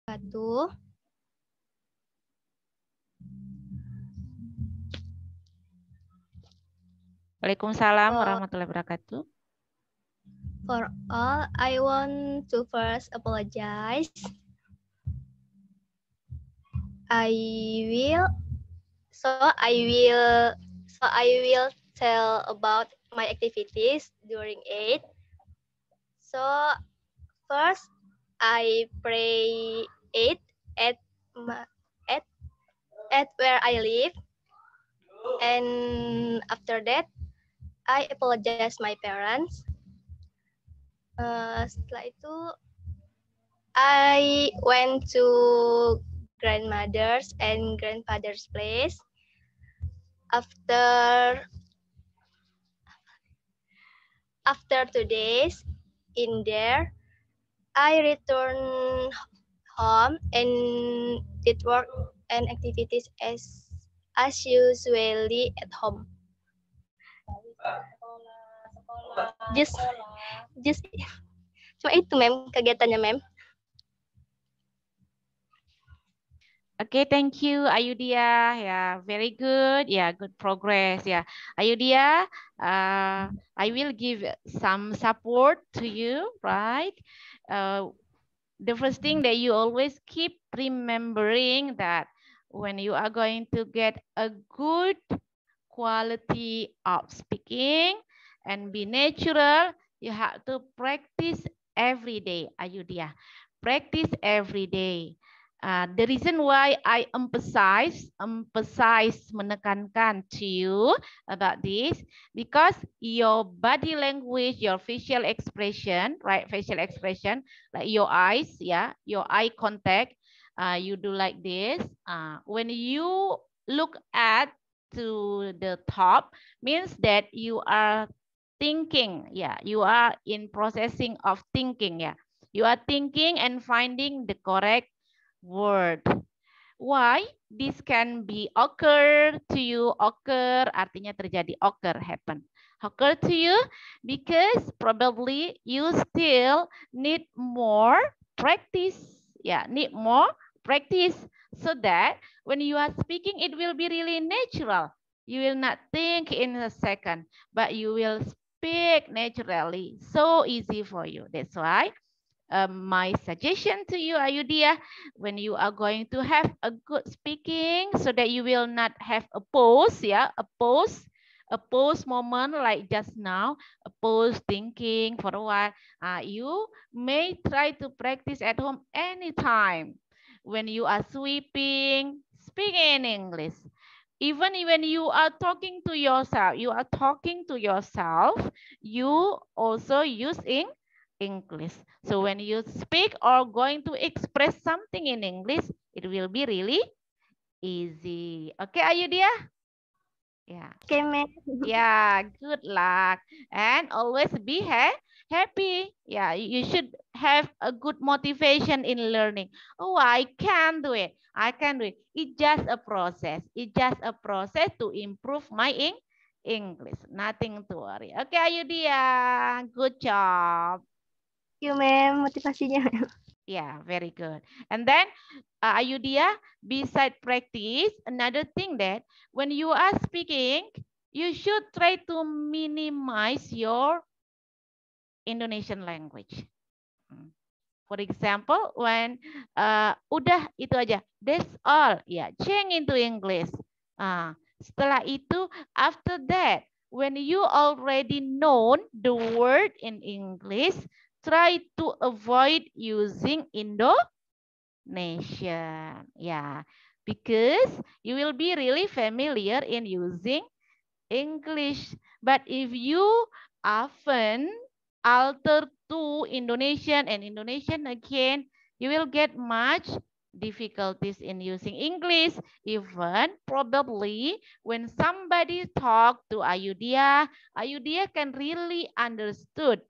Satu. Waalaikumsalam warahmatullahi wabarakatuh. For all, I want to first apologize. I will tell about my activities during Eid. So first, I pray Eid at at where I live, and after that, I apologize my parents. Setelah itu, I went to grandmother's and grandfather's place. After 2 days in there, I returned home and did work and activities as usually at home. Just cuma itu mem kegiatannya mem. Okay, thank you, Ayudia. Yeah, very good. Yeah, good progress. Yeah, Ayudia, I will give some support to you, right? The first thing that you always keep remembering that when you are going to get a good quality of speaking and be natural, you have to practice every day, Ayudia. Practice every day. The reason why I emphasize menekankan to you about this, because your body language, your facial expression, right? Facial expression, like your eyes, yeah, your eye contact, you do like this. When you look at to the top, means that you are thinking, yeah, you are in processing of thinking, yeah. You are thinking and finding the correct word. Why this can be occur to you? Occur artinya terjadi, occur, happen. Occur to you because probably you still need more practice. Yeah, need more practice so that when you are speaking, it will be really natural. You will not think in a second, but you will speak naturally. So easy for you. That's why my suggestion to you, Ayudia, when you are going to have a good speaking so that you will not have a pause, yeah, a pause moment like just now, a pause thinking for a while. You may try to practice at home anytime. When you are sweeping, speak in English. Even when you are talking to yourself, you also use English. So when you speak or going to express something in English, it will be really easy. Okay, Ayudia? Yeah. Okay, ma'am. Yeah, good luck. And always be happy. Yeah, you should have a good motivation in learning. Oh, I can do it. I can do it. It's just a process. It's just a process to improve my English. Nothing to worry. Okay, Ayudia. Good job. Thank you, ma'am, motivasinya. Yeah, very good. And then, Ayudia, beside practice, another thing that when you are speaking, you should try to minimize your Indonesian language. For example, when udah itu aja, that's all, ya, change into English. Setelah itu, after that, when you already known the word in English, try to avoid using Indonesian. Yeah, because you will be really familiar in using English. But if you often alter to Indonesian and Indonesian again, you will get much difficulties in using English. Even probably when somebody talk to Ayudia, Ayudia can really understood.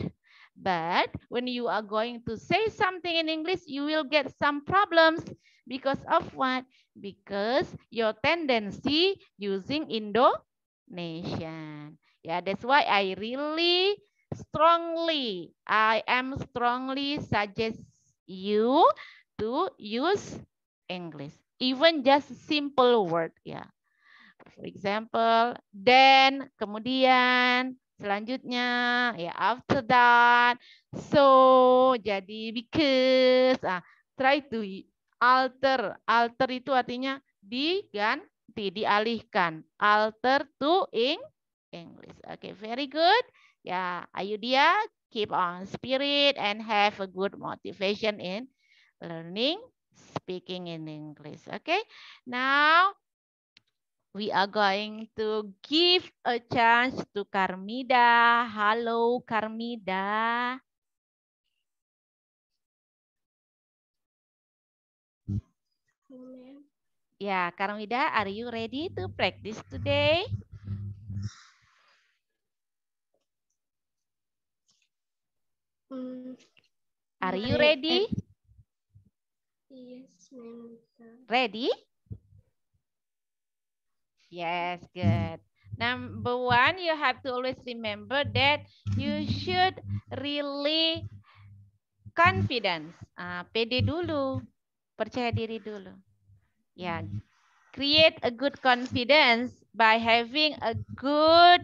But when you are going to say something in English, you will get some problems because of what? Because your tendency using Indonesian. Yeah, that's why I am strongly suggest you to use English. Even just simple word ya. For example, then, kemudian, selanjutnya, ya after that, so, jadi because, try to alter. Alter itu artinya diganti, dialihkan. Alter to English. Okay, very good. Ya, ayo dia keep on spirit and have a good motivation in learning speaking in English. Okay, now we are going to give a chance to Karmida. Halo Karmida. Ya, Karmida, are you ready to practice today? Are you ready? Yes, ma'am. Ready? Yes, good. Number one, you have to always remember that you should really confidence. Pede dulu, percaya diri dulu. Ya, create a good confidence by having a good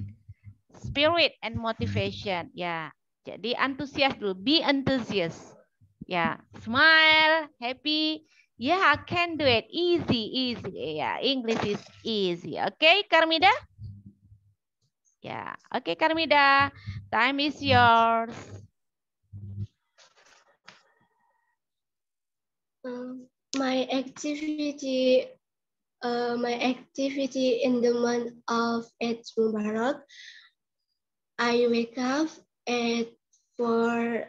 spirit and motivation. Ya, jadi antusias dulu, be enthusiast. Ya, smile, happy. Yeah, I can do it. Easy, easy. Yeah, English is easy. Okay, Karmida? Yeah. Okay, Karmida. Time is yours. My activity in the month of Eid Mubarak, I wake up at 4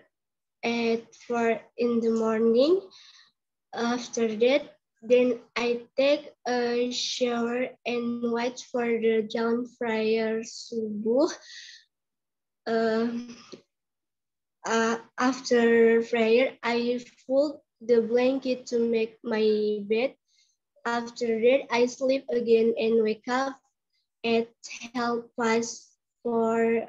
in the morning. After that, then I take a shower and wait for the dawn prayer subuh. After prayer, I fold the blanket to make my bed. After that, I sleep again and wake up at 4:30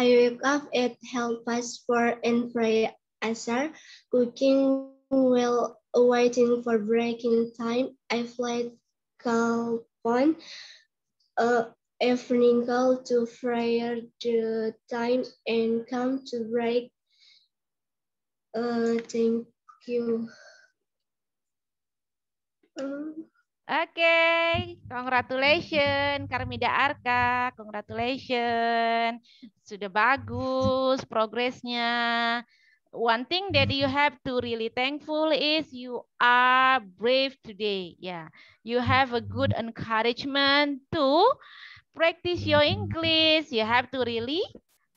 I wake up at 4:30 and pray Asar, cooking while waiting for breaking time. I flight call upon evening call to prayer the time and come to break. Thank you. Okay, congratulations Karmida Arka, congratulations. Sudah bagus progresnya. One thing that you have to really thankful is you are brave today. Yeah, you have a good encouragement to practice your English. You have to really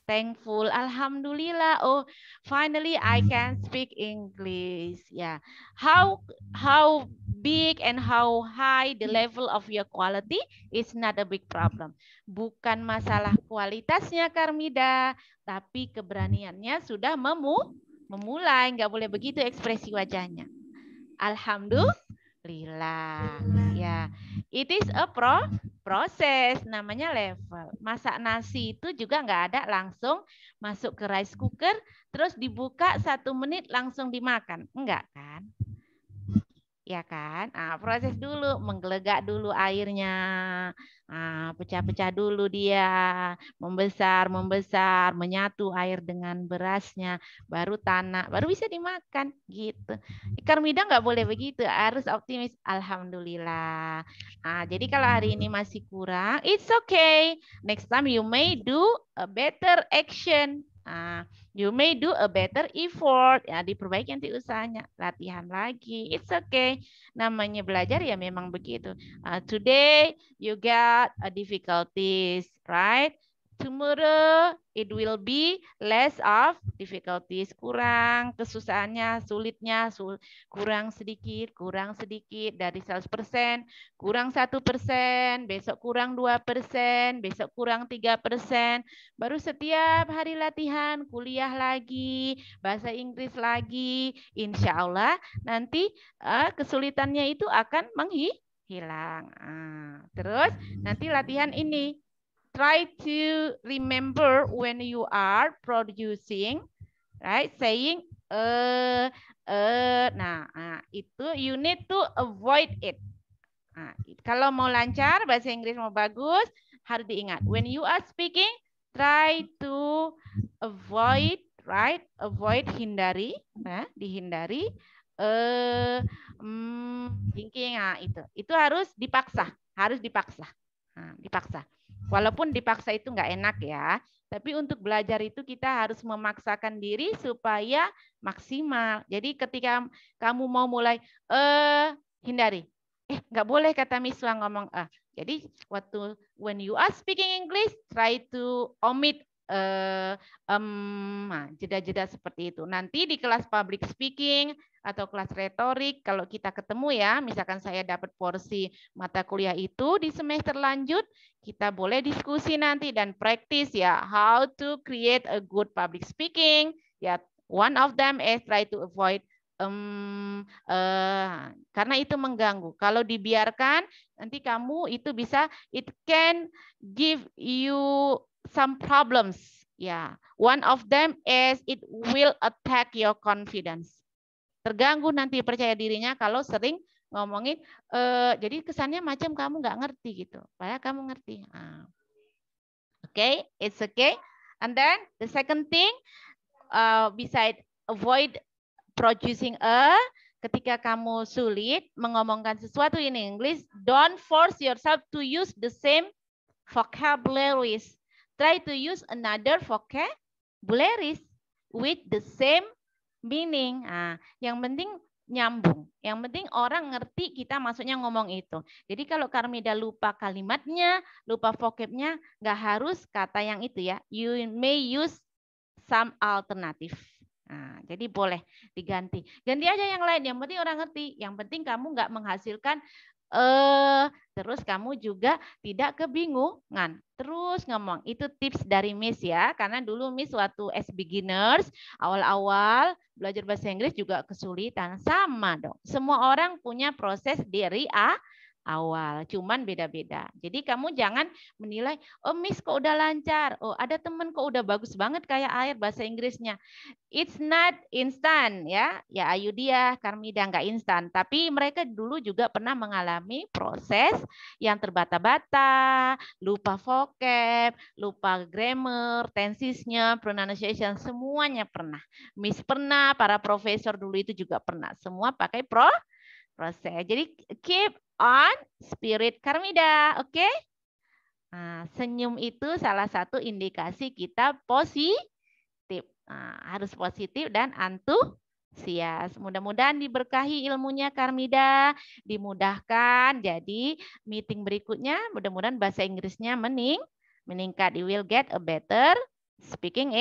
thankful. Alhamdulillah. Oh, finally I can speak English. Yeah. How big and how high the level of your quality is not a big problem. Bukan masalah kualitasnya Karmida, tapi keberaniannya sudah memulai. Nggak boleh begitu ekspresi wajahnya. Alhamdulillah. Ya, it is a proses, namanya level. Masak nasi itu juga nggak ada langsung masuk ke rice cooker, terus dibuka 1 menit langsung dimakan. Enggak kan? Ya kan? Proses dulu, menggelegak dulu airnya, pecah-pecah dulu dia, membesar, menyatu air dengan berasnya, baru tanak, baru bisa dimakan gitu. Karmida nggak boleh begitu, harus optimis. Alhamdulillah. Jadi kalau hari ini masih kurang, it's okay. Next time you may do a better action. You may do a better effort. Ya, diperbaiki nanti usahanya. Latihan lagi. It's okay. Namanya belajar ya memang begitu. Today you got a difficulties, right? Tomorrow it will be less of difficulties. Kurang kesusahannya, sulitnya, kurang sedikit dari 100%, kurang 1%, besok kurang 2%, besok kurang 3%. Baru setiap hari latihan, kuliah lagi, bahasa Inggris lagi, insya Allah nanti kesulitannya itu akan hilang. Terus nanti latihan ini. Try to remember when you are producing, right? Saying nah, itu you need to avoid it. Nah, kalau mau lancar, bahasa Inggris mau bagus, harus diingat. When you are speaking, try to avoid, right? Avoid, hindari, dihindari. Thinking, itu harus dipaksa, dipaksa. Walaupun dipaksa itu nggak enak ya, tapi untuk belajar itu kita harus memaksakan diri supaya maksimal. Jadi ketika kamu mau mulai, hindari. Nggak boleh kata Miss Wang ngomong Jadi when you are speaking English, try to omit jeda-jeda seperti itu. Nanti di kelas public speaking atau kelas retorik, kalau kita ketemu ya, misalkan saya dapat porsi mata kuliah itu di semester lanjut, kita boleh diskusi nanti dan praktis ya, how to create a good public speaking. Ya, one of them is try to avoid karena itu mengganggu. Kalau dibiarkan, nanti kamu itu bisa, it can give you some problems. Ya, one of them is it will attack your confidence. Terganggu nanti percaya dirinya kalau sering ngomongin, jadi kesannya macam kamu nggak ngerti gitu. Padahal kamu ngerti. Okay, it's okay. And then the second thing, beside avoid producing ketika kamu sulit mengomongkan sesuatu in English, don't force yourself to use the same vocabularies. Try to use another vocabularies with the same meaning. Yang penting nyambung. Yang penting orang ngerti kita maksudnya ngomong itu. Jadi kalau Karmida lupa kalimatnya, lupa vocabnya, nggak harus kata yang itu ya. You may use some alternative. Jadi boleh diganti. Ganti aja yang lain. Yang penting orang ngerti. Yang penting kamu nggak menghasilkan terus kamu juga tidak kebingungan. Terus ngomong. Itu tips dari Miss ya. Karena dulu Miss waktu as beginners, awal-awal belajar bahasa Inggris juga kesulitan. Sama dong. Semua orang punya proses dari awal, cuman beda-beda. Jadi kamu jangan menilai, oh Miss kok udah lancar, oh ada temen kok udah bagus banget kayak air bahasa Inggrisnya. It's not instant ya, ya Ayu dia, Karmida nggak instan. Tapi mereka dulu juga pernah mengalami proses yang terbata-bata, lupa vocab, lupa grammar, tensisnya, pronunciation, semuanya pernah. Miss pernah, para profesor dulu itu juga pernah. Semua pakai proses. Jadi keep on spirit Karmida, oke? Okay? Senyum itu salah satu indikasi kita positif. Harus positif dan antusias. Mudah-mudahan diberkahi ilmunya Karmida, dimudahkan. Jadi meeting berikutnya mudah-mudahan bahasa Inggrisnya meningkat. You will get a better speaking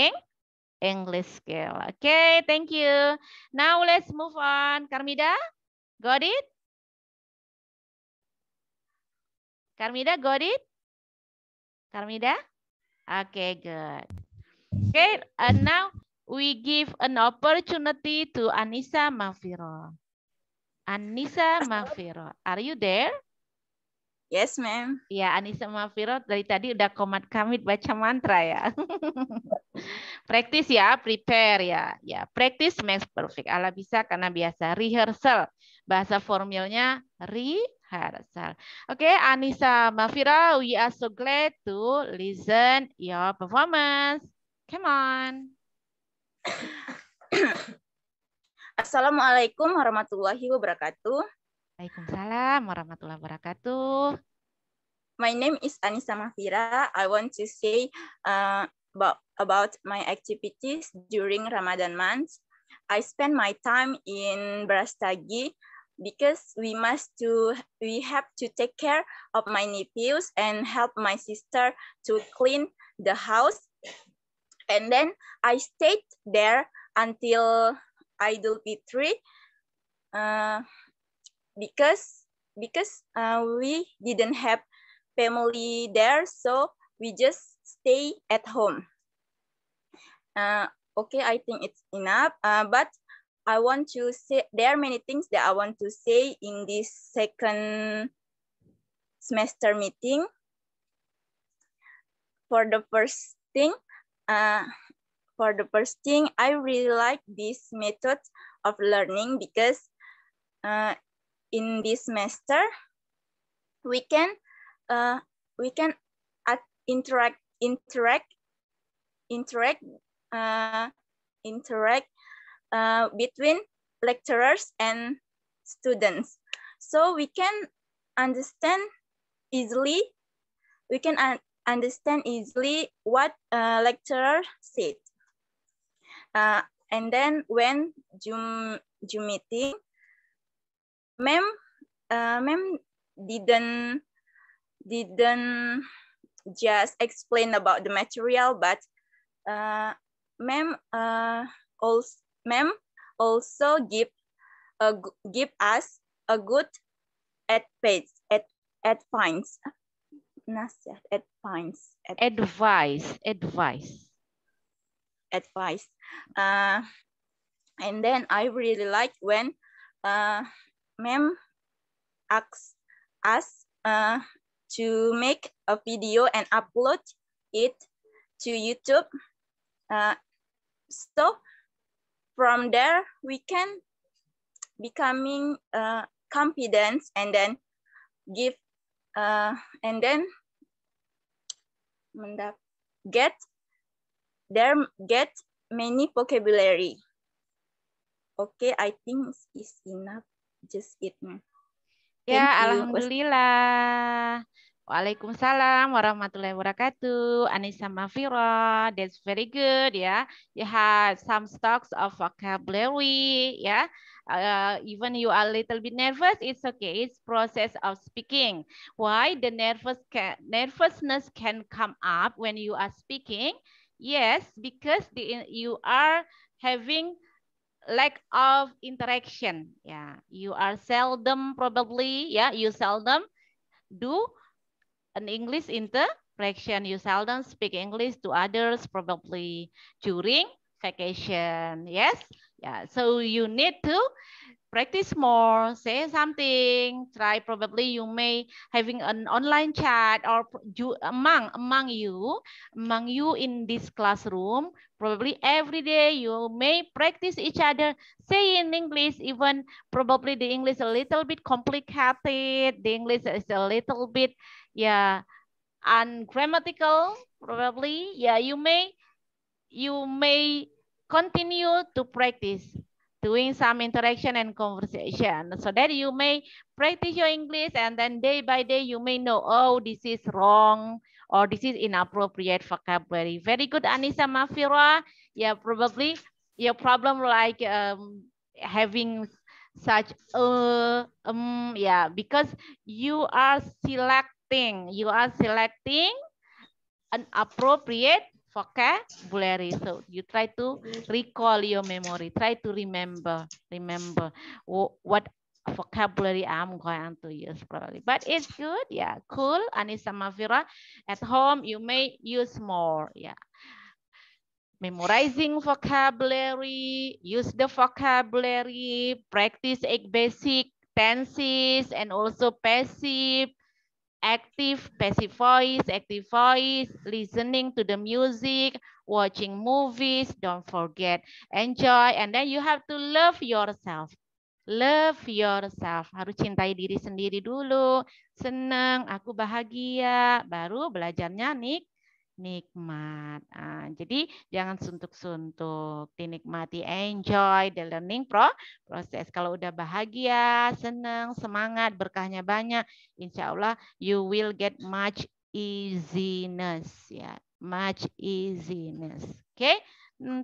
English skill. Okay, thank you. Now let's move on. Karmida, got it? Karmida, got it? Karmida? Okay, good. Okay, and now we give an opportunity to Anissa Mafiro. Anissa Mafiro, are you there? Yes, ma'am. Ya, Anissa Mafiro dari tadi udah komat kamit baca mantra ya. Practice ya, prepare ya. Ya, practice makes perfect. Ala bisa karena biasa. Rehearsal. Bahasa formalnya rehearsal. Oke, Anissa Mafira, we are so glad to listen your performance. Come on. Assalamualaikum warahmatullahi wabarakatuh. Waalaikumsalam warahmatullahi wabarakatuh. My name is Anissa Mafira. I want to say about my activities during Ramadan month. I spend my time in Brastagi because we have to take care of my nephews and help my sister to clean the house. And then I stayed there until Idul Fitri because we didn't have family there, so we just stay at home. Okay, I think it's enough, but I want to say, there are many things that I want to say in this second semester meeting. For the first thing, I really like this method of learning because in this semester we can interact between lecturers and students, so we can understand easily. What lecturer said. And then when Zoom meeting, ma'am didn't just explain about the material, but ma'am also give us a good advice. And then I really like when ma'am asks us to make a video and upload it to YouTube. So from there we can becoming confident and then get many vocabulary. Okay, I think it's enough. Just it. Ya, alhamdulillah. Waalaikumsalam warahmatullahi wabarakatuh. Anissa Mafira, that's very good ya. You have some stocks of vocabulary ya. Even you are a little bit nervous, it's okay. It's process of speaking. Why the nervousness can come up when you are speaking? Yes, because you are having lack of interaction. Yeah, you are seldom probably. Yeah, you seldom do an English interaction. You seldom speak English to others probably during vacation. Yes. Yeah. So you need to practice more, say something, try probably you may having an online chat or among you in this classroom, probably every day you may practice each other, say in English, even probably the English a little bit complicated, the English is a little bit, yeah, ungrammatical, probably, yeah, you may continue to practice doing some interaction and conversation so that you may practice your English, and then day by day you may know, oh, this is wrong or this is inappropriate vocabulary. Very good, Anissa Mafira. Yeah, probably your problem like having such yeah, because you are selecting an appropriate vocabulary. So you try to recall your memory, try to remember what vocabulary I'm going to use probably. But it's good, yeah, cool. Anissa Mafira, at home you may use more, yeah. Memorizing vocabulary, use the vocabulary, practice basic tenses and also passive, active, passive voice, listening to the music, watching movies, don't forget, enjoy, and then you have to love yourself. Love yourself, harus cintai diri sendiri dulu, senang, aku bahagia, baru belajarnya nikmat. Jadi jangan suntuk-suntuk, dinikmati, enjoy the learning proses. Kalau udah bahagia, senang, semangat, berkahnya banyak, insya Allah you will get much easiness, ya, much easiness. Okay,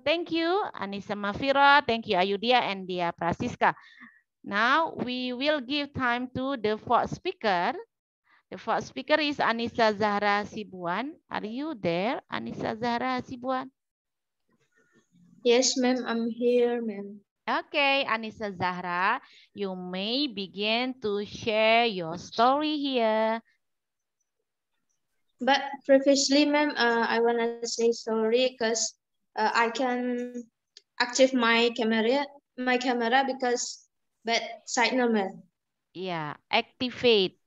thank you Anissa Mafira, thank you Ayudia and Dia Prasiska. Now we will give time to the fourth speaker. The fourth speaker is Anissa Zahra Sibuan. Are you there, Anissa Zahra Sibuan? Yes, ma'am, I'm here, ma'am. Okay, Anissa Zahra, you may begin to share your story here. But previously, ma'am, I want to say sorry because I can active my camera because bad signal, ma'am. Yeah, activate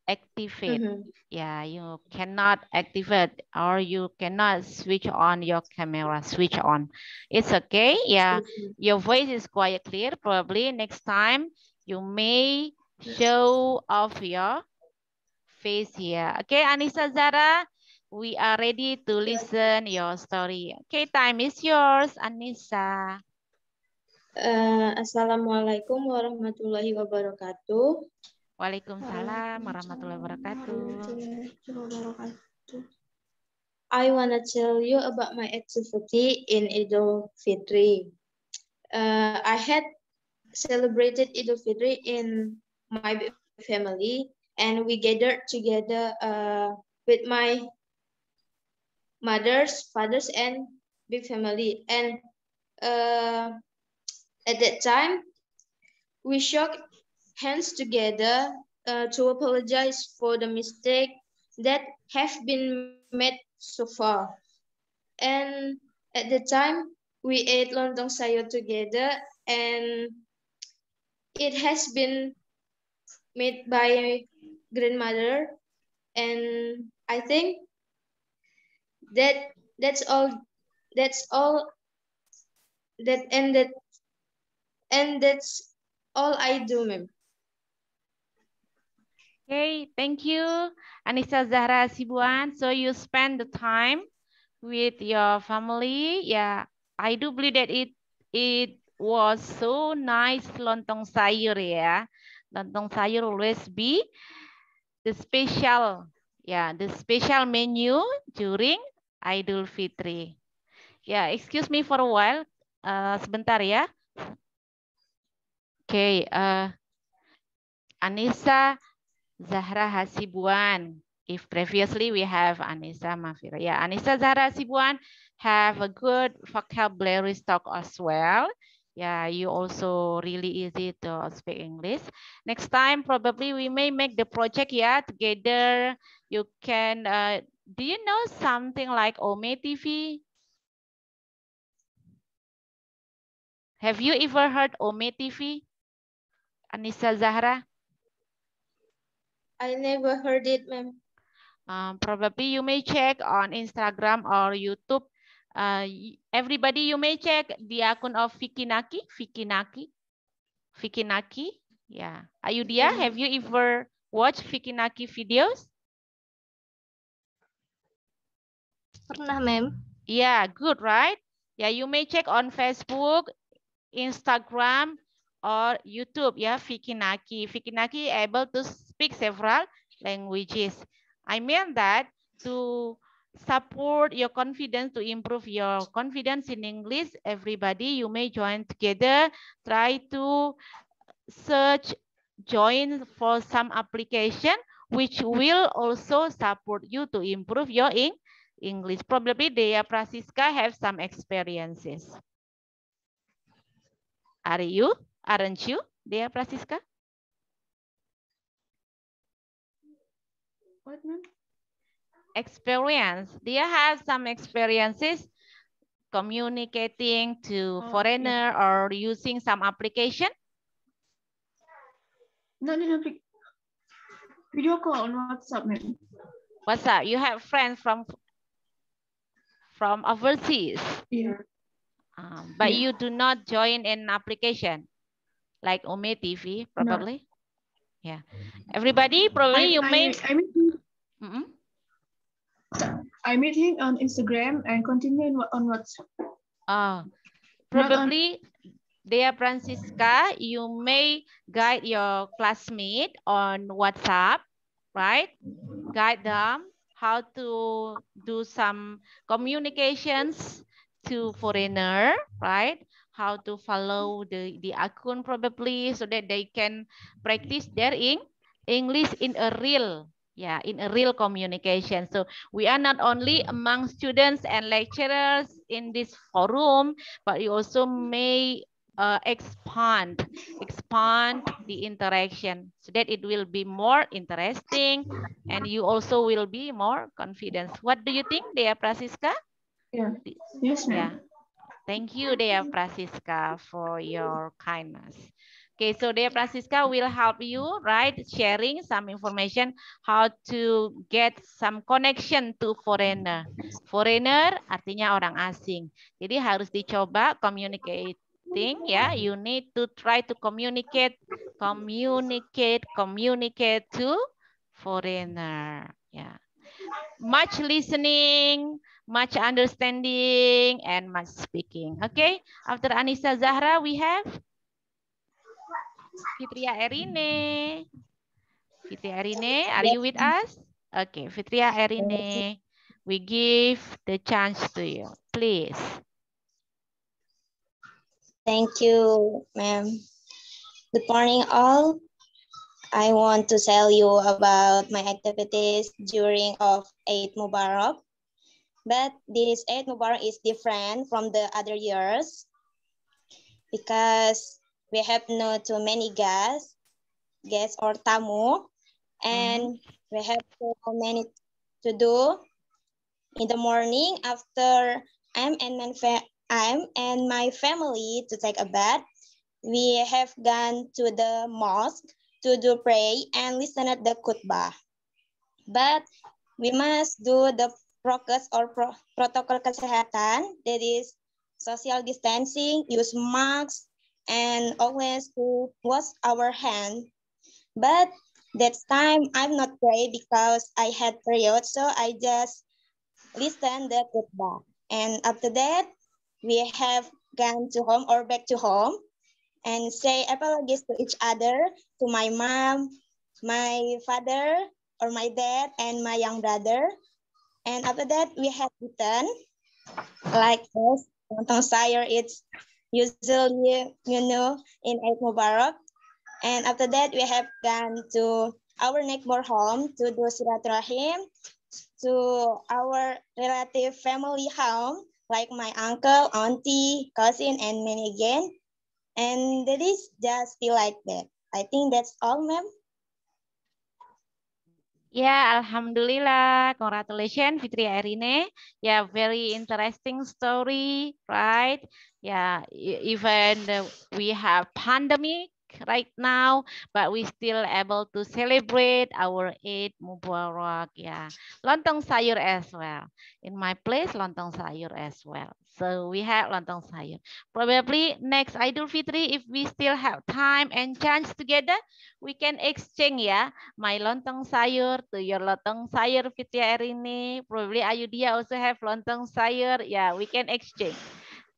activate. Yeah, you cannot activate or you cannot switch on your camera, switch on. It's okay. Yeah, your voice is quite clear. Probably next time you may show off your face here. Okay, Anissa Zara, we are ready to listen your story. Okay, time is yours, Anissa. Assalamualaikum warahmatullahi wabarakatuh. Waalaikumsalam warahmatullahi wabarakatuh. I wanna tell you about my activity in Idul Fitri. I had celebrated Idul Fitri in my family, and we gathered together with my mother's, fathers, and big family. And at that time, we shook hands together to apologize for the mistake that have been made so far. And at the time, we ate lontong sayur together, and it has been made by grandmother. And I think that that's all. That's all. That's all I do, ma'am. Okay, thank you, Anissa Zahra Sibuan. So you spend the time with your family. Yeah, I do believe that it was so nice lontong sayur ya. Lontong sayur always be the special, the special menu during Idul Fitri. Yeah, excuse me for a while. Sebentar ya. Okay, Anissa Zahra Hasibuan. If previously we have Anissa Mafira. Yeah, Anissa Zahra Hasibuan have a good vocabulary stock as well. Yeah, you also really easy to speak English. Next time, probably we may make the project together. You can, do you know something like Ome TV? Have you ever heard Ome TV? Anissa Zahra? I never heard it, ma'am. Probably you may check on Instagram or YouTube. Everybody, you may check the account of Vicky Naki. Yeah. Ayudhya, have you ever watched Vicky Naki videos? Pernah, ma'am. Yeah, good, right? Yeah, you may check on Facebook, Instagram, or YouTube. Yeah, Vicky Naki. Vicky Naki able to speak several languages. I mean that to support your confidence, to improve your confidence in English, everybody, you may join together, try to search, join for some application, which will also support you to improve your English. Probably Dea Prasiska have some experiences. Aren't you, Dea Prasiska? What, ma'am? Experience. Do you have some experiences communicating to foreigner or using some application? Not in a video call on WhatsApp, ma'am. WhatsApp. You have friends from overseas. Yeah. But you do not join an application like Ome TV, probably. No. Yeah. Everybody, probably you may. I meet him on Instagram and continue on WhatsApp. Probably, Dea Francisca, you may guide your classmate on WhatsApp, right? Guide them how to do some communications to foreigner, right? How to follow the account probably so that they can practice their English in a real, in a real communication. So we are not only among students and lecturers in this forum, but you also may expand the interaction so that it will be more interesting and you also will be more confident. What do you think, Dea Prasiska? Yeah. Yes, ma'am. Yeah. Thank you, Dea Prasiska, for your kindness. Okay, so Dea Francisca will help you, right? Sharing some information how to get some connection to foreigner. Foreigner artinya orang asing. Jadi harus dicoba communicating ya. You need to try to communicate to foreigner. Ya. Much listening, much understanding, and much speaking. Okay, after Anissa Zahra, we have Fitria Erine. Fitria Erine, are you with us? Okay, Fitria Erine, we give the chance to you, please. Thank you, ma'am. Good morning, all. I want to tell you about my activities during of Eid Mubarak. But this Eid Mubarak is different from the other years because we have not too many guests or tamu, and we have so many to do in the morning after I'm and my family to take a bath. We have gone to the mosque to do pray and listen at the khutbah. But we must do the prokes or protokol kesehatan, that is social distancing, use masks, and always to wash our hands. But that time I'm not pray because I had period, so I just listen the khutbah. And after that, we have gone to home or back to home and say apologies to each other, to my mom, my father, or my dad, and my young brother. And after that, we have eaten like this. Lontong sayur, it's usually, in Eid Mubarak. And after that, we have gone to our neighbor home to do silaturahim, to our relative family home, like my uncle, auntie, cousin, and many again. And that is just feel like that. I think that's all, ma'am. Yeah, Alhamdulillah. Congratulations, Fitria Erine. Yeah, very interesting story, right? Yeah, even we have pandemic right now, but we still able to celebrate our Eid Mubarak. Yeah, lontong sayur as well. In my place, lontong sayur as well. So we have lontong sayur. Probably next Idul Fitri, if we still have time and chance together, we can exchange ya. My lontong sayur to your lontong sayur, Fitria Erini. Probably Ayudia also have lontong sayur. Yeah, we can exchange.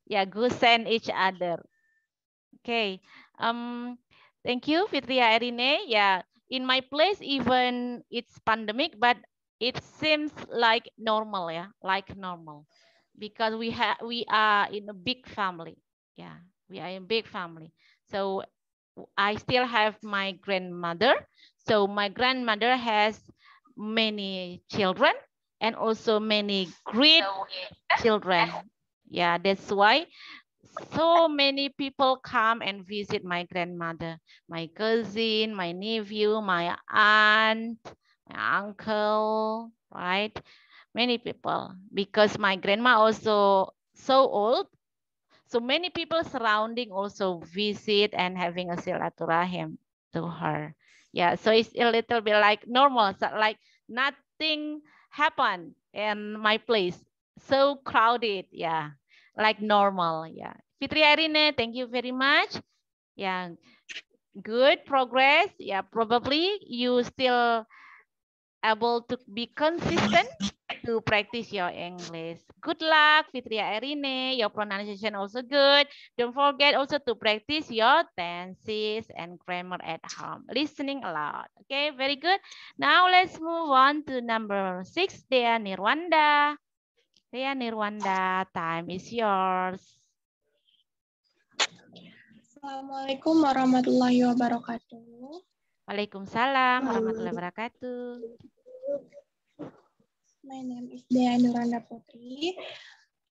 Yeah, go send each other. Okay. Thank you, Fitria Erine. Yeah, in my place, even it's pandemic, but it seems like normal, yeah, like normal, because we are in a big family. Yeah, we are in a big family. So I still have my grandmother. So my grandmother has many children and also many great children. Yeah, that's why so many people come and visit my grandmother, my cousin, my nephew, my aunt, my uncle, right? Many people, because my grandma also so old. So many people surrounding also visit and having a silaturahim to her. Yeah, so it's a little bit like normal, so like nothing happened in my place. So crowded, yeah, like normal, yeah. Fitri Arine, thank you very much. Yeah, good progress. Yeah, probably you still able to be consistent to practice your English. Good luck, Fitria Erine. Your pronunciation also good. Don't forget also to practice your tenses and grammar at home. Listening a lot. Okay, very good. Now let's move on to number 6, Dea Nirwanda. Dea Nirwanda, time is yours. Assalamualaikum warahmatullahi wabarakatuh. Waalaikumsalam warahmatullahi wabarakatuh. My name is Dea Nuranda Putri,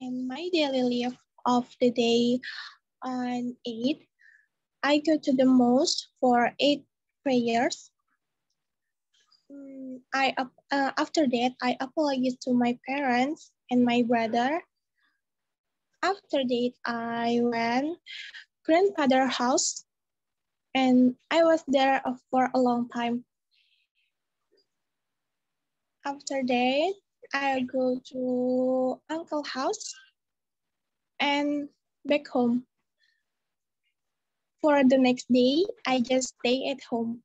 and my daily life of the day on 8, I go to the mosque for 8 prayers. After that, I apologize to my parents and my brother. After that, I went grandfather's house and I was there for a long time. After that, I go to uncle's house and back home. For the next day, I just stay at home.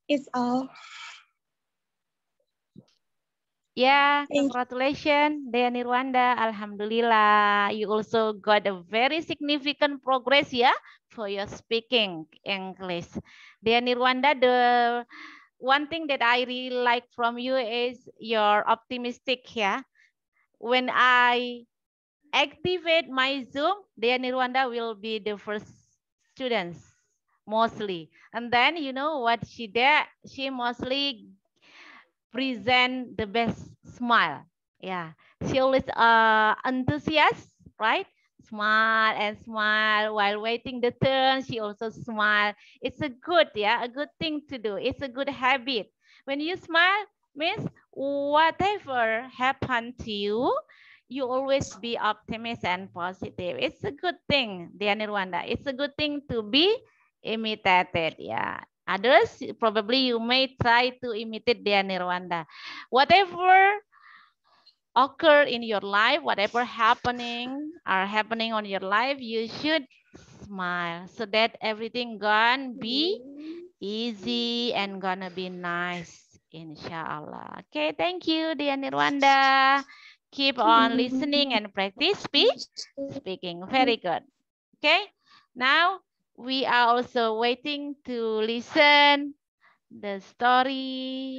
It's all. Yeah, congratulations, Dea Nirwanda. Alhamdulillah, you also got a very significant progress, yeah, for your speaking English. Dea Nirwanda, the one thing that I really like from you is your optimistic, yeah. When I activate my Zoom, Dea Nirwanda will be the first students, mostly. And then, you know what she did? She mostly present the best smile. Yeah, she always enthusiastic, right? Smile and smile while waiting the turn. She also smile. It's a good, yeah, a good thing to do. It's a good habit. When you smile, means whatever happened to you, you always be optimistic and positive. It's a good thing, Dea Nirwanda. It's a good thing to be imitated. Yeah. Others, probably you may try to imitate Dea Nirwanda. Whatever occur in your life, whatever are happening on your life, you should smile so that everything gonna be easy and gonna be nice, inshallah. Okay, thank you, Dea Nirwanda. Keep on listening and practice speaking. Very good. Okay, now we are also waiting to listen the story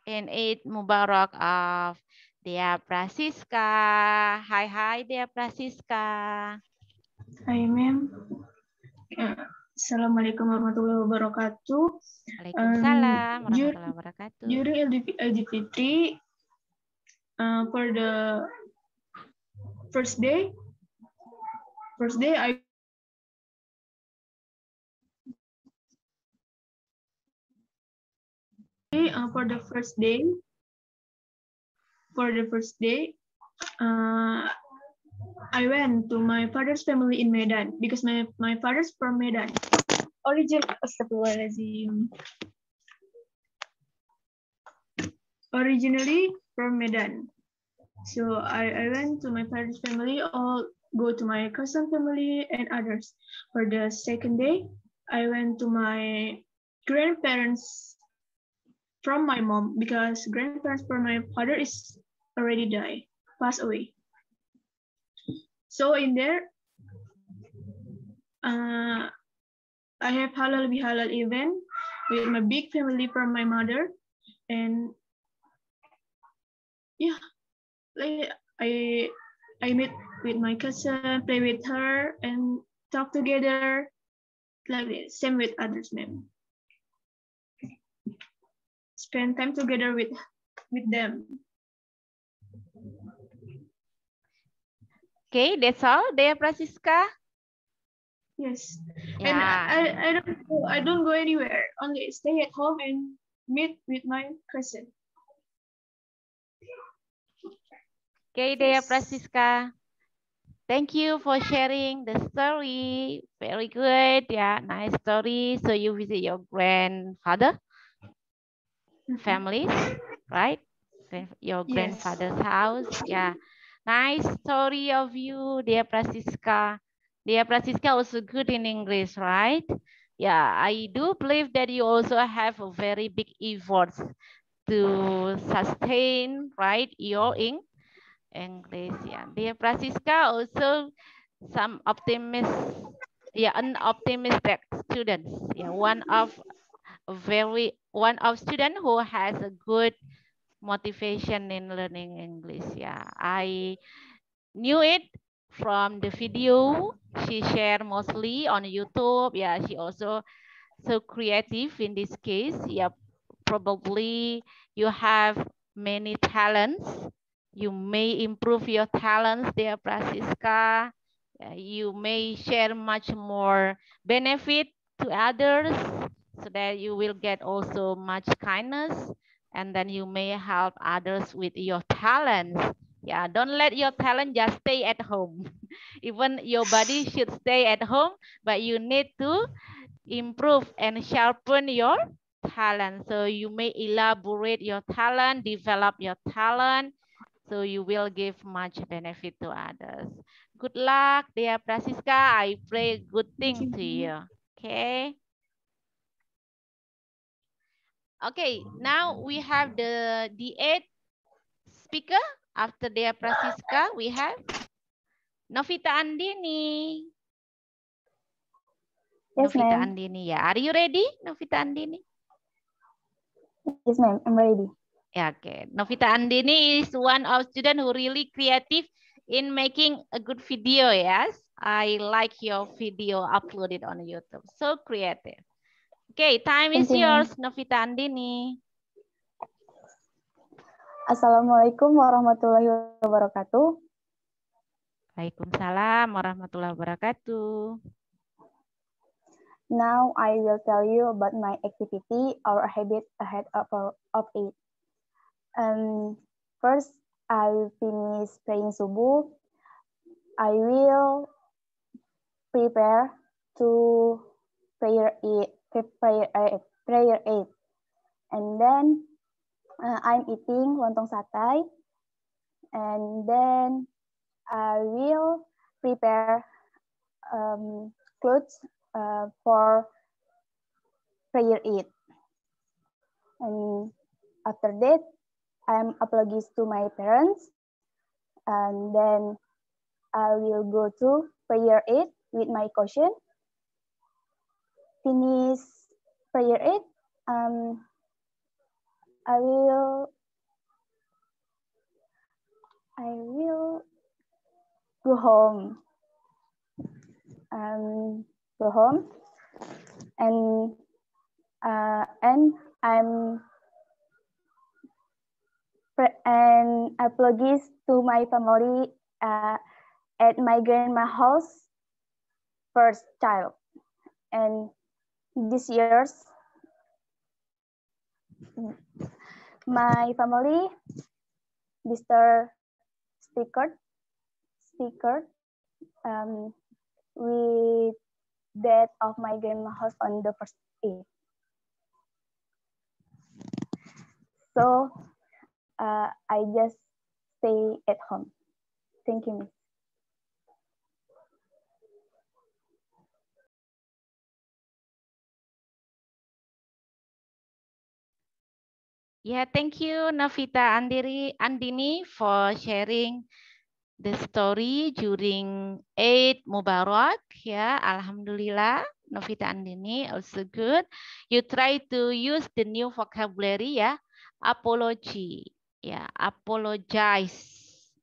in Eid Mubarak of Dea Prasiska. Hi, Dea Prasiska. Hi, ma'am. Assalamualaikum warahmatullahi wabarakatuh. Waalaikumsalam warahmatullahi wabarakatuh. During Idul Fitri, for the first day, I for the first day, I went to my father's family in Medan because my father's from Medan. Originally from Medan. So I went to my father's family, or go to my cousin family and others. For the second day, I went to my grandparents from my mom, because grandparents from my father is already passed away. So in there, I have halal bihalal event with my big family from my mother, and yeah, like I meet with my cousin, play with her, and talk together, like this. Same with others, ma'am. Spend time together with them. Okay, that's all, Dea Prasiska. Yes, Yeah. and I don't go anywhere. Only stay at home and meet with my cousin. Okay, Dea Prasiska. Thank you for sharing the story. Very good. Yeah, nice story. So you visit your grandfather families, right? Your grandfather's house. Yeah. Nice story of you, Dea Prasiska. Dea Prasiska also good in English, right? Yeah, I do believe that you also have a very big efforts to sustain, right, your English. Yeah, Dea Prasiska also some an optimistic students. Yeah, one of student who has a good motivation in learning English. Yeah, I knew it from the video she shared mostly on YouTube. Yeah, she also so creative in this case. Yeah, probably you have many talents. You may improve your talents there, Prasiska. You may share much more benefit to others so that you will get also much kindness, and then you may help others with your talents. Yeah, don't let your talent just stay at home. Even your body should stay at home, but you need to improve and sharpen your talent. So you may elaborate your talent, develop your talent, so you will give much benefit to others. Good luck, Dea Prasiska. I pray good things to you. Okay. Okay, now we have the eighth speaker. After Dea Prasiska, we have Novita Andini. Yes, Novita ma'am. Andini, yeah. Are you ready, Novita Andini? Yes, ma'am. I'm ready. Yeah, okay. Novita Andini is one of students who really creative in making a good video, yes. I like your video uploaded on YouTube. So creative. Okay, time is yours, Novita Andini. Assalamualaikum warahmatullahi wabarakatuh. Waalaikumsalam warahmatullahi wabarakatuh. Now I will tell you about my activity or habit ahead of it. First, I will finish praying subuh. I will prepare to prayer 8, and then I'm eating lontong satay, and then I will prepare clothes for prayer 8. And after that, I'm apologies to my parents, and then I will go to prayer 8 with my caution. Finish prayer 8. I will go home. Go home, and apologies to my family at my grandma's house, first child, and this year's my family Mr. speaker with death of my grandma's house on the first day. So I just stay at home. Thank you, Miss. Yeah, thank you, Novita Andini, for sharing the story during Eid Mubarak. Yeah, Alhamdulillah, Novita Andini, also good. You try to use the new vocabulary, yeah. Apology, yeah. Apologize,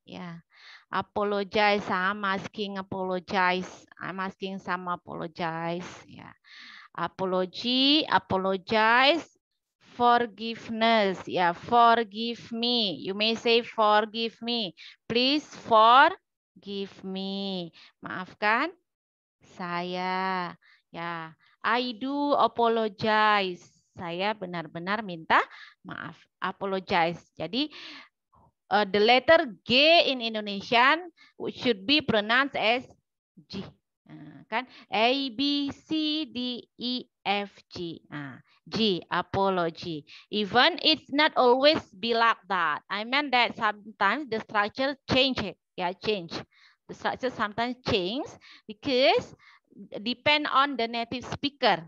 yeah. Apologize. I'm asking apologize. I'm asking some apologize, yeah. Apology, apologize. Forgiveness, yeah, forgive me. You may say forgive me. Please forgive me. Maafkan saya. Ya, I do apologize. Saya benar-benar minta maaf. Apologize. Jadi the letter G in Indonesian should be pronounced as G. Nah, kan A B C D E F G. Nah, G, apology. Even it's not always be like that. I meant that sometimes the structure change it. Yeah, change. The structure sometimes change because depend on the native speaker.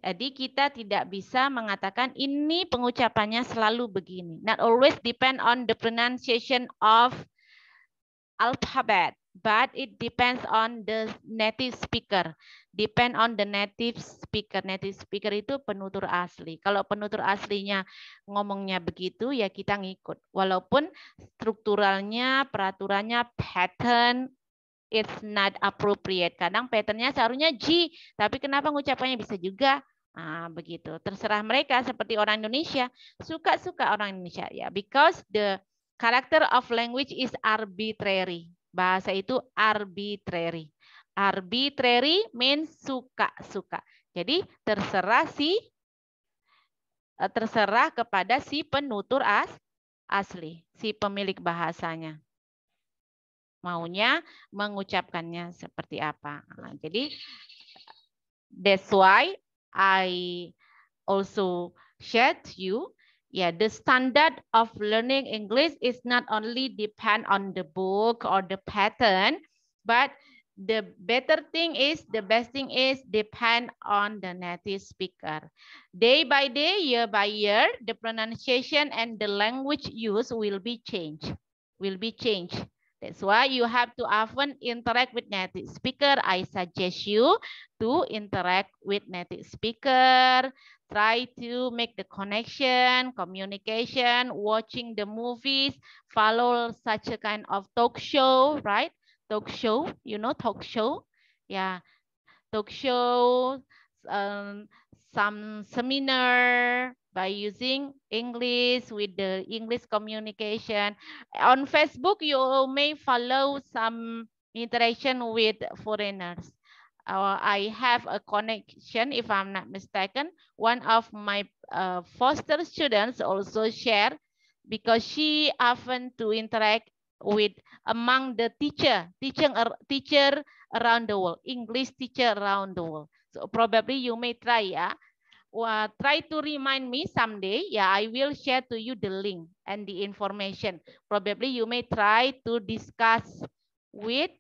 Jadi kita tidak bisa mengatakan ini pengucapannya selalu begini. Not always depend on the pronunciation of alphabet, but it depends on the native speaker. Depend on the native speaker. Native speaker itu penutur asli. Kalau penutur aslinya ngomongnya begitu, ya kita ngikut. Walaupun strukturalnya, peraturannya, pattern, it's not appropriate. Kadang patternnya seharusnya G, tapi kenapa ngucapannya bisa juga? Nah, begitu. Terserah mereka seperti orang Indonesia. Suka-suka orang Indonesia. Ya, because the character of language is arbitrary. Bahasa itu arbitrary. Arbitrary means suka-suka. Jadi terserah kepada si penutur asli, si pemilik bahasanya. Maunya mengucapkannya seperti apa. Nah, jadi That's why I also shared to you, yeah, the standard of learning English is not only depend on the book or the pattern, but the better thing is, the best thing is depend on the native speaker. Day by day, year by year, the pronunciation and the language use will be changed. That's why you have to often interact with native speaker. I suggest you to interact with native speaker. Try to make the connection, communication, watching the movies, follow such a kind of talk show, right? Talk show, you know, talk show. Yeah, talk show, some seminar by using English with the English communication. On Facebook, you may follow some interaction with foreigners. I have a connection, if I'm not mistaken. One of my foster students also share, because she often to interact with among the teacher around the world, English teacher around the world. So probably you may try, yeah. Try to remind me someday. Yeah, I will share to you the link and the information. Probably you may try to discuss with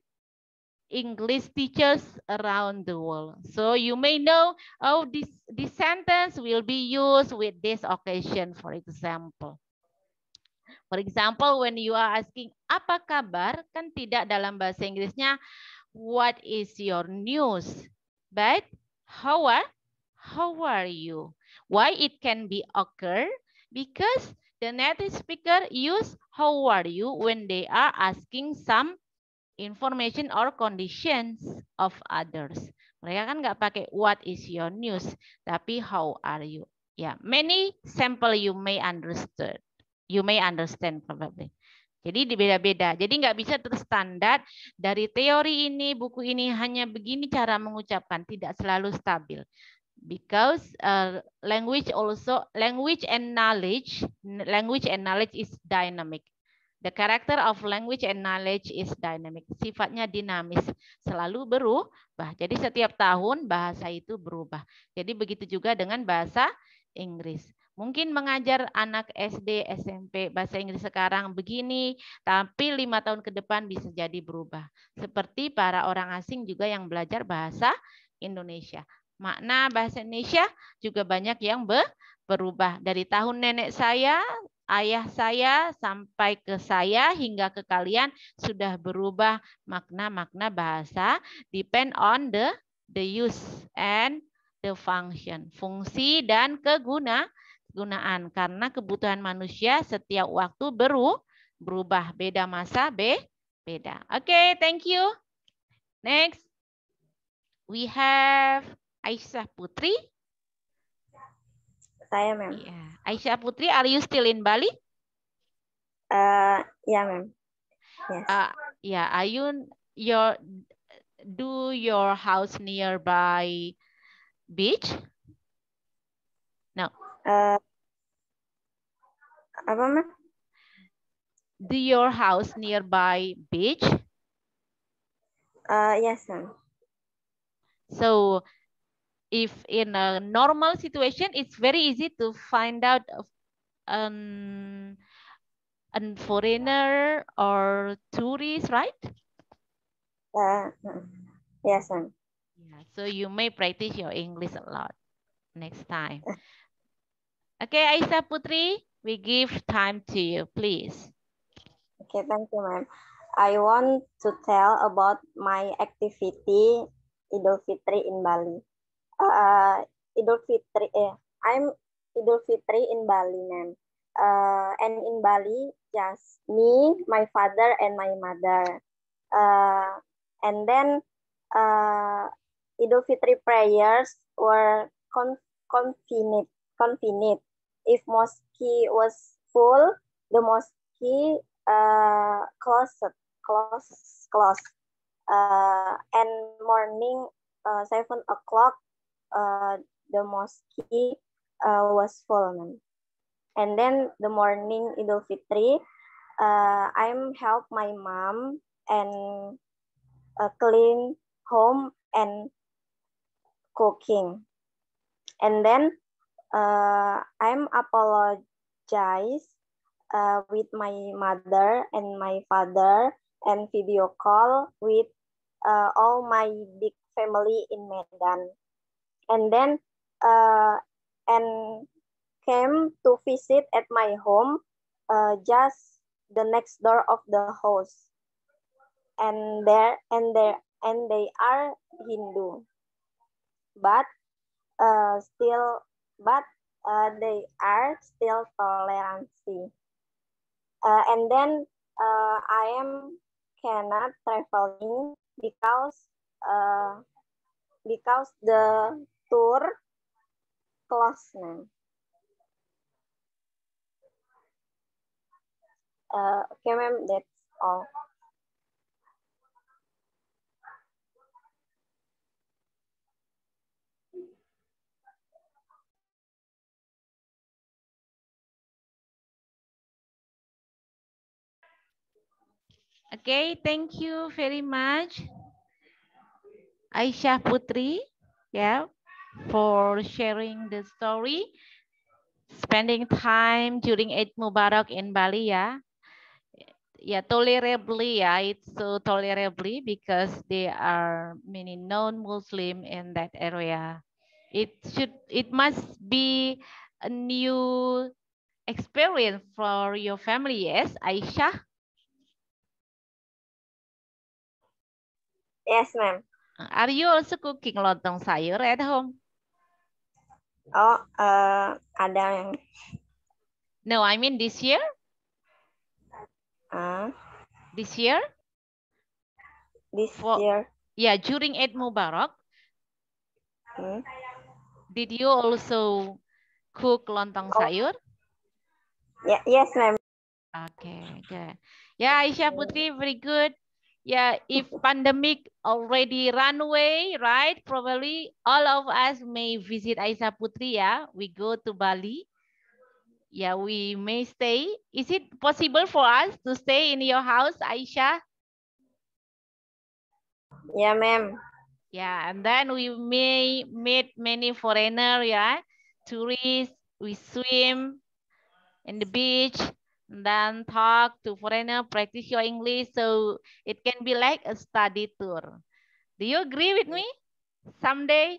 English teachers around the world. So you may know, oh, this sentence will be used with this occasion, for example. For example, when you are asking, apa kabar? Kan tidak dalam bahasa Inggrisnya, what is your news? But how are you? Why it can be occur? Because the native speaker use how are you when they are asking some information or conditions of others. Mereka kan nggak pakai what is your news, tapi how are you. Ya, many sample you may understand. You may understand probably. Jadi beda-beda. Jadi nggak bisa terstandar dari teori ini, buku ini hanya begini cara mengucapkan. Tidak selalu stabil. Because language and knowledge is dynamic. The character of language and knowledge is dynamic. Sifatnya dinamis, selalu berubah. Jadi setiap tahun bahasa itu berubah. Jadi begitu juga dengan bahasa Inggris. Mungkin mengajar anak SD, SMP bahasa Inggris sekarang begini, tapi 5 tahun ke depan bisa jadi berubah. Seperti para orang asing juga yang belajar bahasa Indonesia. Makna bahasa Indonesia juga banyak yang berubah. Dari tahun nenek saya, ayah saya, sampai ke saya, hingga ke kalian sudah berubah makna-makna bahasa, depend on the use and the function, fungsi dan kegunaan, karena kebutuhan manusia setiap waktu berubah, beda masa beda. Oke, thank you. Next, we have Aisyah Putri. Saya, ma'am. Yeah. Aisyah Putri, are you still in Bali? Yeah, ma'am. Yes. Yeah, are you do your house nearby beach? No. Apa, ma'am? Do your house nearby beach? Yes, ma'am. So if in a normal situation, it's very easy to find out a foreigner or tourist, right? Yes, ma'am. Yeah, so you may practice your English a lot next time. Okay, Aisyah Putri, we give time to you, please. Okay, thank you, ma'am. I want to tell about my activity Idul Fitri in Bali. I'm Idul Fitri in Bali, ma'am. And in Bali, just me, my father, and my mother. And then Idul Fitri prayers were convenient. If mosque was full, the mosque closed. And morning 7 o'clock, the mosque was full. And then the morning Idul Fitri, I'm help my mom and clean home and cooking. And then I'm apologize with my mother and my father and video call with all my big family in Medan. And then and came to visit at my home just the next door of the house. And they are Hindu, but they are still tolerancy. And then I am cannot traveling because the tour closed now. Okay, ma'am, that's all. Okay, thank you very much, Aisyah Putri, yeah, for sharing the story, spending time during Eid Mubarak in Bali, yeah. Yeah, tolerably, yeah, it's so tolerably because there are many non-Muslim in that area. It must be a new experience for your family, yes, Aisyah? Yes, ma'am. Are you also cooking lontong sayur at home? Oh, ada yang. No, I mean this year? This year? This year. Yeah, during Eid Mubarak. Did you also cook lontong sayur? Yeah, yes, ma'am. Okay, good. Yeah, Aisyah Putri, very good. Yeah, if pandemic already run away, right? Probably all of us may visit Aisyah Putri, yeah. We go to Bali. Yeah, we may stay. Is it possible for us to stay in your house, Aisyah? Yeah, ma'am. Yeah, and then we may meet many foreigner, yeah. Tourists, we swim in the beach, and then talk to foreigner, practice your English. So it can be like a study tour. Do you agree with me? Someday?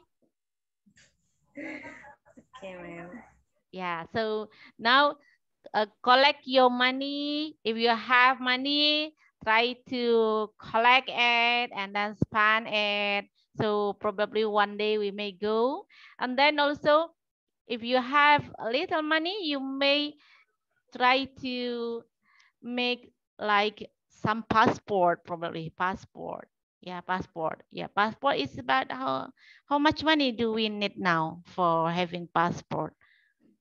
Okay, ma'am. Yeah, so now collect your money. If you have money, try to collect it and then spend it. So probably one day we may go. And then also, if you have a little money, you may try to make like some passport, probably passport. Yeah, passport. Yeah, passport is about how much money do we need now for having passport?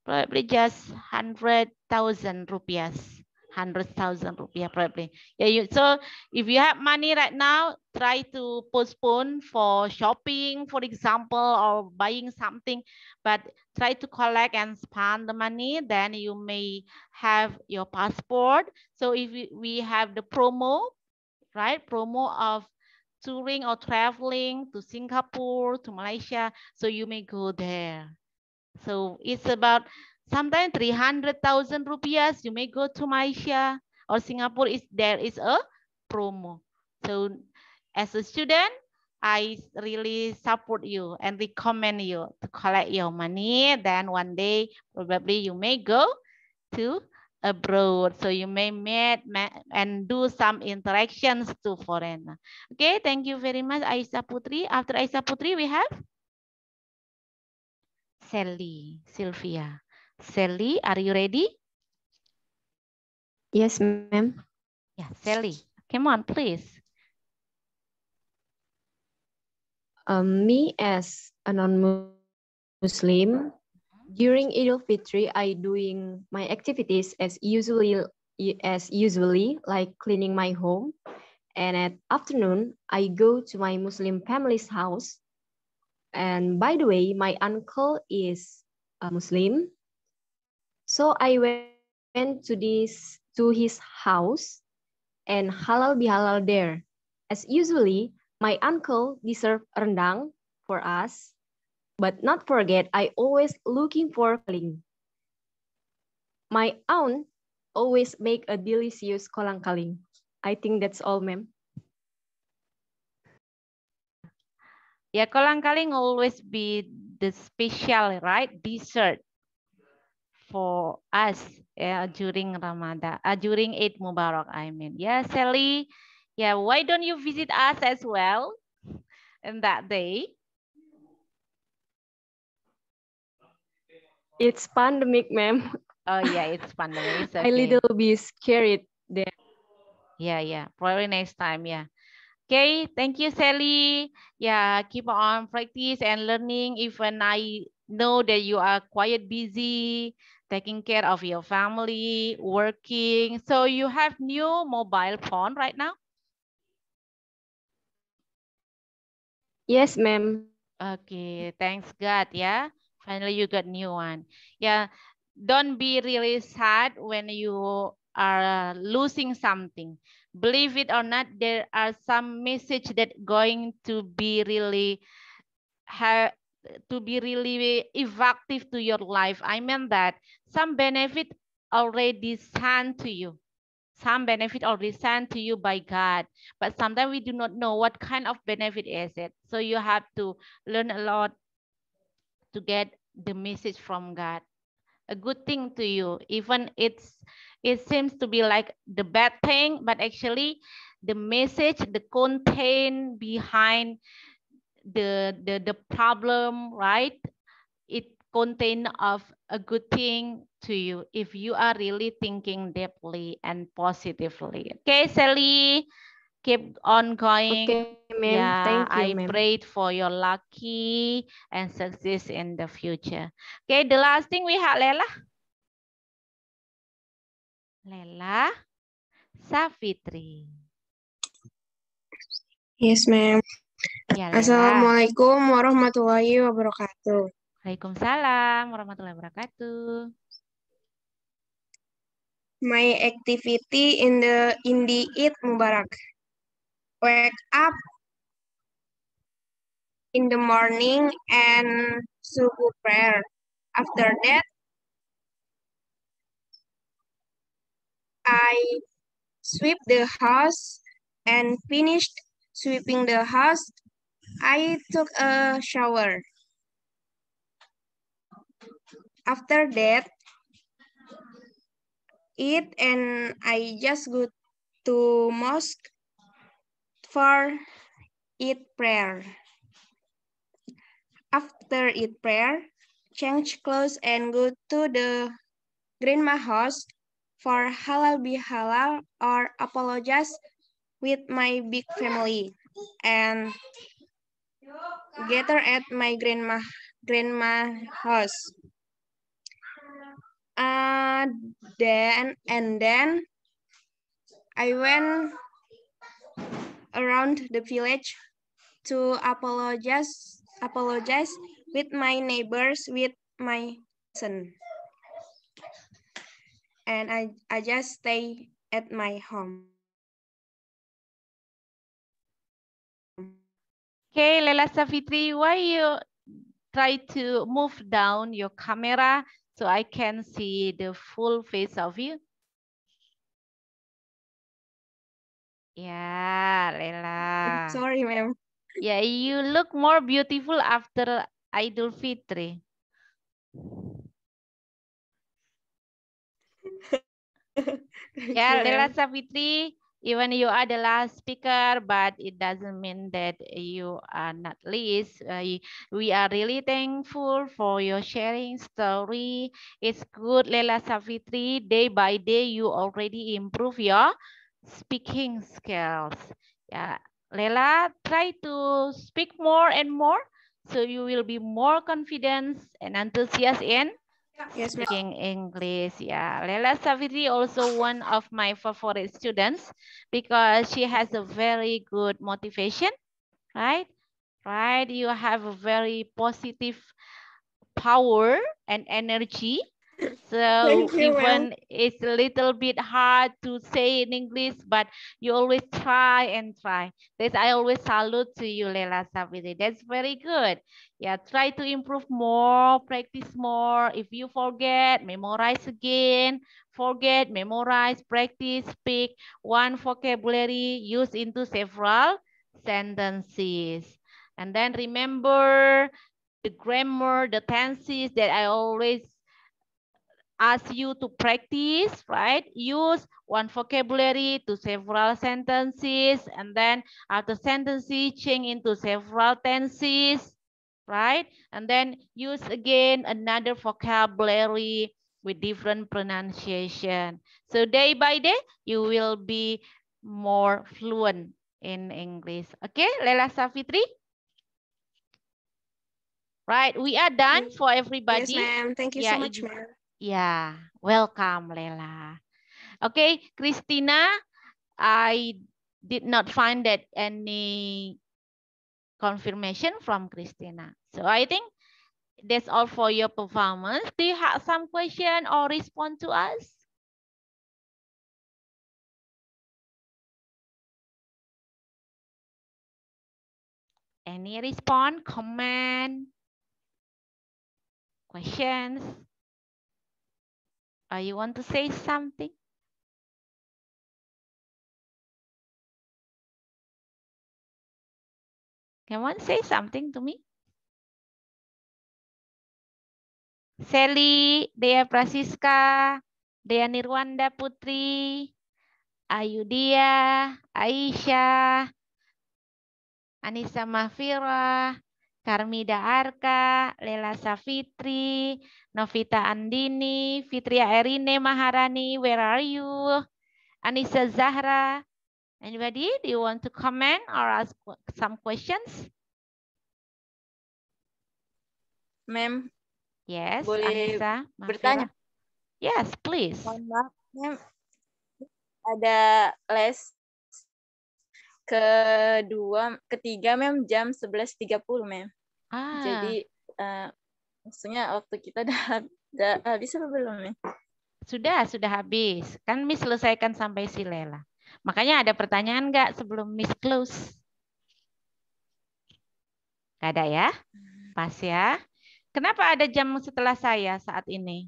Probably just 100,000 rupiahs. 100,000 rupiah probably. Yeah, so if you have money right now, try to postpone for shopping, for example, or buying something, but try to collect and spend the money, then you may have your passport. So if we have the promo, right? Promo of touring or traveling to Singapore, to Malaysia, so you may go there. So it's about sometimes 300,000 rupiahs. You may go to Malaysia or Singapore. There is a promo. So as a student, I really support you and recommend you to collect your money. Then one day, probably you may go to abroad. So you may meet and do some interactions to foreigner. Okay, thank you very much, Aisyah Putri. After Aisyah Putri, we have Sally, Sylvia. Sally, are you ready? Yes, ma'am. Yeah, Sally, come on, please. Me as a non-Muslim, during Eid al-Fitr, I doing my activities as usually, like cleaning my home. And at afternoon, I go to my Muslim family's house. And by the way, my uncle is a Muslim. So I went to his house and halal bihalal there. As usually, my uncle deserved rendang for us. But not forget, I always looking for kaling. My aunt always make a delicious kolang kaling. I think that's all, ma'am. Yeah, kolang kaling always be the special, right, dessert for us during Ramadan, during Eid Mubarak, I mean. Yeah, Sally. Yeah, why don't you visit us as well in that day? It's pandemic, ma'am. Oh yeah, it's pandemic. It's okay. I little bit scared there. Yeah. Probably next time, yeah. Okay, thank you, Sally. Yeah, keep on practice and learning. Even I know that you are quite busy taking care of your family, working. So you have new mobile phone right now? Yes, ma'am. Okay, thanks God, yeah. Finally, you got new one. Yeah, don't be really sad when you are losing something. Believe it or not, there are some message that going to be really effective to your life. I mean that some benefit already sent to you. Some benefit already sent to you by God, but sometimes we do not know what kind of benefit is it. So you have to learn a lot to get the message from God. A good thing to you, even it seems to be like the bad thing, but actually the message, the content behind the problem, right? It contain of a good thing to you if you are really thinking deeply and positively. Okay, Sally, keep on going. Okay, ma'am. Yeah, Thank you, I ma'am. prayed for your lucky and success in the future. Okay, the last thing we have Lela. Lela Safitri. Yes, ma'am. Ya, Lela. Assalamualaikum warahmatullahi wabarakatuh. Waalaikumsalam warahmatullahi wabarakatuh. My activity in the Eid Mubarak. Wake up in the morning and subuh prayer. After that, I sweep the house and finished sweeping the house. I took a shower. After that, eat and I just go to mosque for Eid prayer. After Eid prayer, change clothes and go to the grandma house for halal bihalal or apologize with my big family and gather at my grandma house. Then I went around the village to apologize with my neighbors, with my son. And I just stay at my home. Okay, Lela Safitri, why you try to move down your camera so I can see the full face of you? Yeah, Lela. Sorry, ma'am. Yeah, you look more beautiful after Idul Fitri. Yeah, Lela Safitri, even you are the last speaker, but it doesn't mean that you are not least. We are really thankful for your sharing story. It's good, Lela Safitri. Day by day, you already improve your speaking skills. Yeah, Lela, try to speak more and more so you will be more confident and enthusiastic in speaking English. Yeah, Lela Savitri also one of my favorite students because she has a very good motivation, right? Right, you have a very positive power and energy So Thank you, ma'am. even it's a little bit hard to say in English, but you always try and try. That's I always salute to you, Lela Savitri. That's very good. Yeah, try to improve more, practice more. If you forget, memorize again. Forget, memorize, practice, speak one vocabulary, use into several sentences. And then remember the grammar, the tenses that I always ask you to practice, right? Use one vocabulary to several sentences, and then after sentences, change into several tenses, right? And then use again another vocabulary with different pronunciation. So day by day, you will be more fluent in English. Okay, Lela Savitri? Right, we are done for Yes, everybody. ma'am. Thank you so Yeah, much, ma'am. yeah, welcome, Lela. Okay, Christina, I did not find that any confirmation from Christina. So I think that's all for your performance. Do you have some question or respond to us? Any response, comment, questions? Or you want to say something? Come on, say something to me. Sally, Dea Prasiska, Dea Nirwanda Putri, Ayudia, Aisyah, Anissa Mahfira, Karmida Arka, Lela Savitri, Novita Andini, Fitria Erine Maharani, where are you? Anissa Zahra. Anybody? Do you want to comment or ask some questions? Ma'am, Yes, boleh Anissa bertanya? Mahfira. Yes, please. Mohon maaf, ma'am. Ada les ketiga, ma'am, jam 11.30, ma'am. Jadi, maksudnya waktu kita udah habis apa belum, ma'am? Sudah habis. Kan Miss selesaikan sampai si Lela. Makanya ada pertanyaan nggak sebelum Miss close? Nggak ada ya? Pas ya. Kenapa ada jam setelah saya saat ini?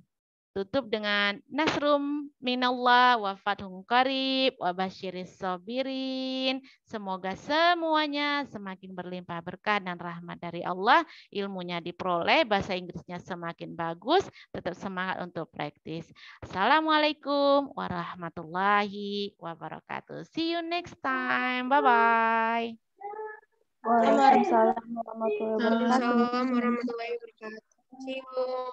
Tutup dengan Nasrum minallah wa fathun qarib wa basyiris sabirin. Semoga semuanya semakin berlimpah berkah dan rahmat dari Allah. Ilmunya diperoleh, bahasa Inggrisnya semakin bagus. Tetap semangat untuk praktis. Assalamualaikum warahmatullahi wabarakatuh. See you next time. Bye-bye. Waalaikumsalam warahmatullahi wabarakatuh. Waalaikumsalam warahmatullahi wabarakatuh. See you.